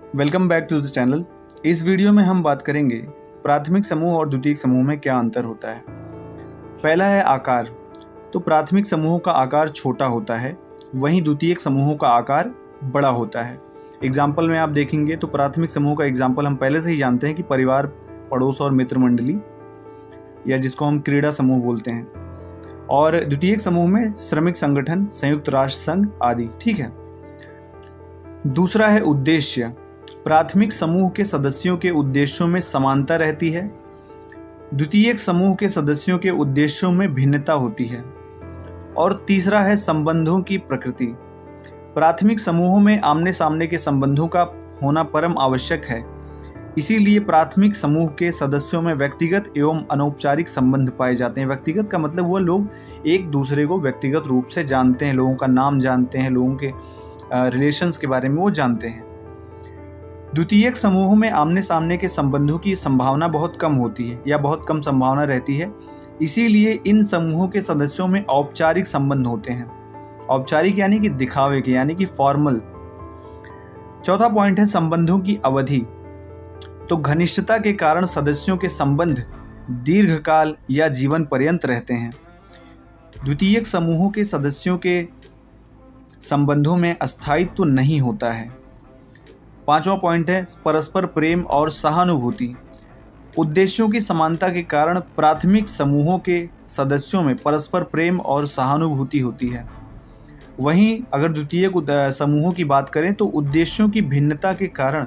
Welcome back to the channel. इस video में हम बात करेंगे प्राथमिक समूह और द्वितीयक समूह में क्या अंतर होता है। पहला है आकार। तो प्राथमिक समूहों का आकार छोटा होता है, वहीं द्वितीयक समूहों का आकार बड़ा होता है। एग्जाम्पल में आप देखेंगे तो प्राथमिक समूह का एग्जाम्पल हम पहले से ही जानते हैं कि परिवार, पड़ोस और मित्र मंडली, या जिसको हम क्रीड़ा समूह बोलते हैं। और द्वितीयक समूह में श्रमिक संगठन, संयुक्त राष्ट्र संघ आदि। ठीक है। दूसरा है उद्देश्य। प्राथमिक समूह के सदस्यों के उद्देश्यों में समानता रहती है, द्वितीयक समूह के सदस्यों के उद्देश्यों में भिन्नता होती है। और तीसरा है संबंधों की प्रकृति। प्राथमिक समूहों में आमने सामने के संबंधों का होना परम आवश्यक है, इसीलिए प्राथमिक समूह के सदस्यों में व्यक्तिगत एवं अनौपचारिक संबंध पाए जाते हैं। व्यक्तिगत का मतलब वो लोग एक दूसरे को व्यक्तिगत रूप से जानते हैं, लोगों का नाम जानते हैं, लोगों के रिलेशंस के बारे में वो जानते हैं। द्वितीयक समूह में आमने सामने के संबंधों की संभावना बहुत कम होती है या बहुत कम संभावना रहती है, इसीलिए इन समूहों के सदस्यों में औपचारिक संबंध होते हैं। औपचारिक यानी कि दिखावे के, यानी कि फॉर्मल। चौथा पॉइंट है संबंधों की अवधि। तो घनिष्ठता के कारण सदस्यों के संबंध दीर्घकाल या जीवन पर्यंत रहते हैं। द्वितीयक समूहों के सदस्यों के संबंधों में अस्थायित्व नहीं होता है। पांचवा पॉइंट है परस्पर प्रेम और सहानुभूति। उद्देश्यों की समानता के कारण प्राथमिक समूहों के सदस्यों में परस्पर प्रेम और सहानुभूति होती है। वहीं अगर द्वितीयक समूहों की बात करें तो उद्देश्यों की भिन्नता के कारण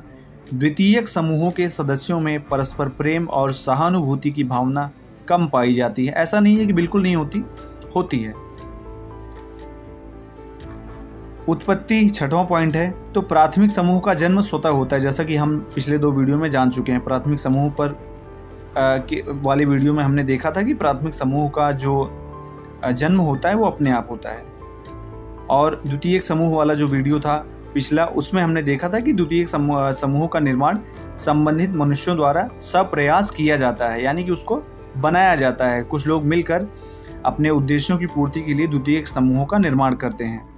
द्वितीयक समूहों के सदस्यों में परस्पर प्रेम और सहानुभूति की भावना कम पाई जाती है। ऐसा नहीं है कि बिल्कुल नहीं होती है। उत्पत्ति छठवां पॉइंट है। तो प्राथमिक समूह का जन्म स्वतः होता है, जैसा कि हम पिछले 2 वीडियो में जान चुके हैं। प्राथमिक समूह पर वाली वीडियो में हमने देखा था कि प्राथमिक समूह का जो जन्म होता है वो अपने आप होता है। और द्वितीयक समूह वाला जो वीडियो था पिछला, उसमें हमने देखा था कि द्वितीयक समूह का निर्माण संबंधित मनुष्यों द्वारा सप्रयास किया जाता है, यानी कि उसको बनाया जाता है। कुछ लोग मिलकर अपने उद्देश्यों की पूर्ति के लिए द्वितीयक समूहों का निर्माण करते हैं।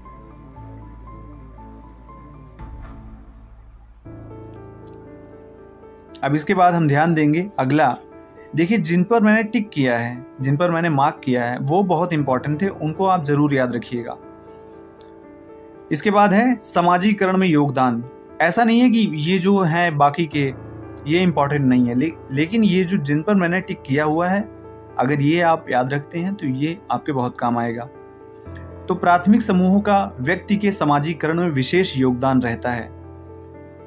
अब इसके बाद हम ध्यान देंगे अगला। देखिए, जिन पर मैंने टिक किया है, जिन पर मैंने मार्क किया है, वो बहुत इंपॉर्टेंट है, उनको आप जरूर याद रखिएगा। इसके बाद है समाजीकरण में योगदान। ऐसा नहीं है कि ये जो है बाकी के ये इंपॉर्टेंट नहीं है, लेकिन ये जो जिन पर मैंने टिक किया हुआ है, अगर ये आप याद रखते हैं तो ये आपके बहुत काम आएगा। तो प्राथमिक समूहों का व्यक्ति के समाजीकरण में विशेष योगदान रहता है।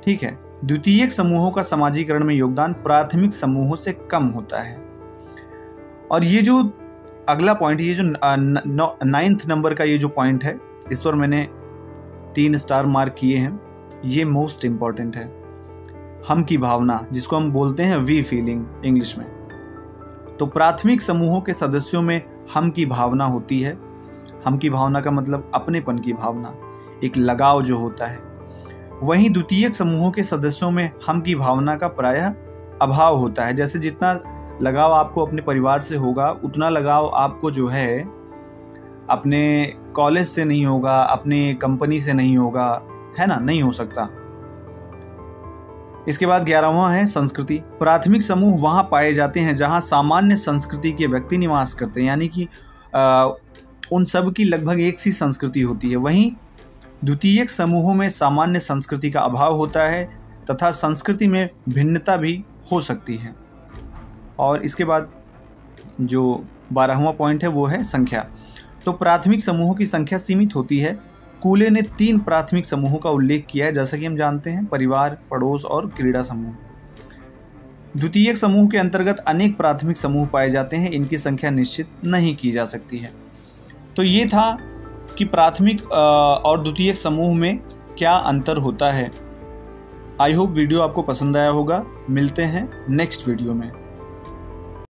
ठीक है। द्वितीयक समूहों का समाजीकरण में योगदान प्राथमिक समूहों से कम होता है। और ये जो अगला पॉइंट, ये जो 9th नंबर का ये जो पॉइंट है, इस पर मैंने 3 स्टार मार्क किए हैं। ये मोस्ट इंपॉर्टेंट है। हम की भावना, जिसको हम बोलते हैं वी फीलिंग इंग्लिश में। तो प्राथमिक समूहों के सदस्यों में हम की भावना होती है। हम की भावना का मतलब अपनेपन की भावना, एक लगाव जो होता है। वहीं द्वितीयक समूहों के सदस्यों में हम की भावना का प्रायः अभाव होता है। जैसे जितना लगाव आपको अपने परिवार से होगा, उतना लगाव आपको जो है अपने कॉलेज से नहीं होगा, अपने कंपनी से नहीं होगा, है ना, नहीं हो सकता। इसके बाद 11वां है संस्कृति। प्राथमिक समूह वहां पाए जाते हैं जहां सामान्य संस्कृति के व्यक्ति निवास करते हैं, यानी कि उन सब की लगभग एक सी संस्कृति होती है। वहीं द्वितीयक समूहों में सामान्य संस्कृति का अभाव होता है तथा संस्कृति में भिन्नता भी हो सकती है। और इसके बाद जो 12वां पॉइंट है वो है संख्या। तो प्राथमिक समूहों की संख्या सीमित होती है। कूले ने 3 प्राथमिक समूहों का उल्लेख किया है, जैसा कि हम जानते हैं, परिवार, पड़ोस और क्रीड़ा समूह। द्वितीयक समूह के अंतर्गत अनेक प्राथमिक समूह पाए जाते हैं, इनकी संख्या निश्चित नहीं की जा सकती है। तो ये था कि प्राथमिक और द्वितीयक समूह में क्या अंतर होता है। आई होप वीडियो आपको पसंद आया होगा। मिलते हैं नेक्स्ट वीडियो में।